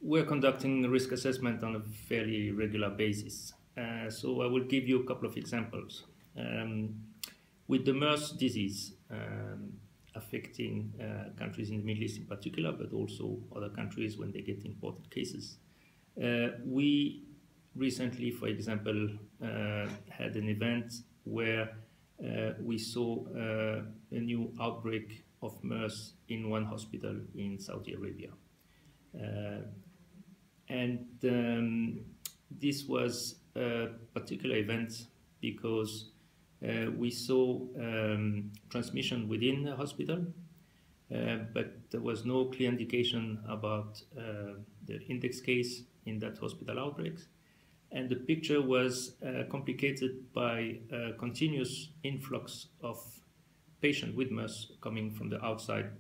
we're conducting risk assessment on a fairly regular basis. So I will give you a couple of examples. With the MERS disease affecting countries in the Middle East in particular, but also other countries when they get imported cases, we recently, for example, had an event where we saw a new outbreak of MERS in one hospital in Saudi Arabia. This was a particular event because we saw transmission within the hospital, but there was no clear indication about the index case in that hospital outbreaks. And the picture was complicated by a continuous influx of patients with MERS coming from the outside,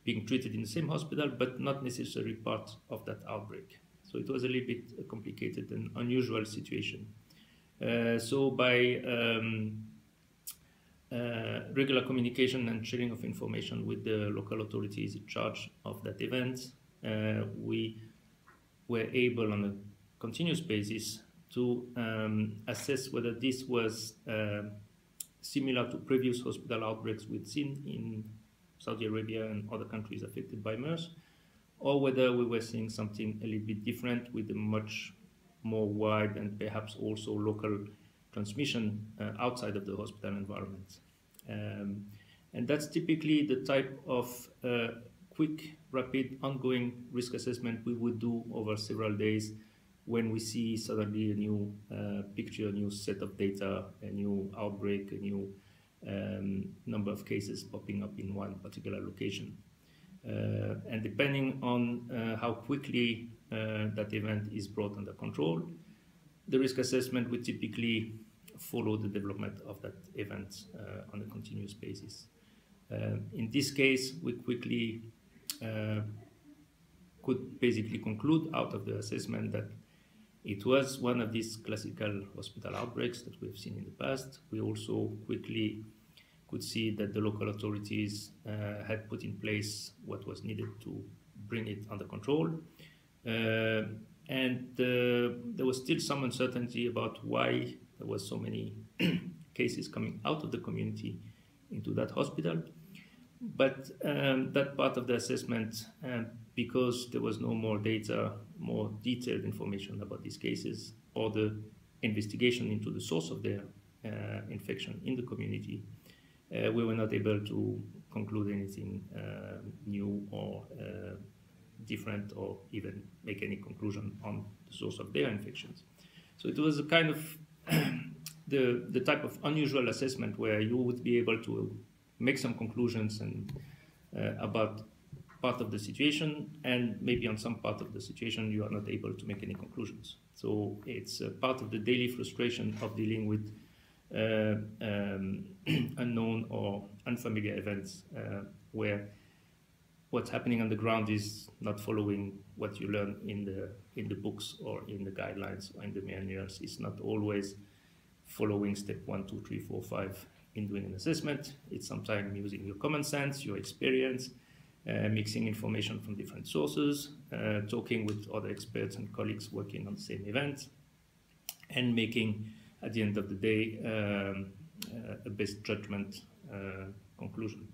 being treated in the same hospital, but not necessarily part of that outbreak. So it was a little bit complicated and unusual situation. So by regular communication and sharing of information with the local authorities in charge of that event, we were able on a continuous basis to assess whether this was similar to previous hospital outbreaks we'd seen in Saudi Arabia and other countries affected by MERS, or whether we were seeing something a little bit different with a much more wide and perhaps also local transmission outside of the hospital environment. And that's typically the type of quick, rapid, ongoing risk assessment we would do over several days when we see suddenly a new picture, a new set of data, a new outbreak, a new number of cases popping up in one particular location. And depending on how quickly that event is brought under control, the risk assessment would typically follow the development of that event on a continuous basis. In this case, we quickly could basically conclude out of the assessment that it was one of these classical hospital outbreaks that we've seen in the past. We also quickly could see that the local authorities had put in place what was needed to bring it under control. And there was still some uncertainty about why there was so many cases coming out of the community into that hospital. But that part of the assessment, because there was no more data, more detailed information about these cases, or the investigation into the source of their infection in the community, we were not able to conclude anything new or different, or even make any conclusion on the source of their infections. So it was a kind of the type of unusual assessment where you would be able to make some conclusions and about part of the situation, and maybe on some part of the situation you are not able to make any conclusions. So it's part of the daily frustration of dealing with unknown or unfamiliar events where what's happening on the ground is not following what you learn in the books or in the guidelines or in the manuals. It's not always following step 1, 2, 3, 4, 5 in doing an assessment. It's sometimes using your common sense, your experience, mixing information from different sources, talking with other experts and colleagues working on the same event, and making, at the end of the day, a best judgment conclusion.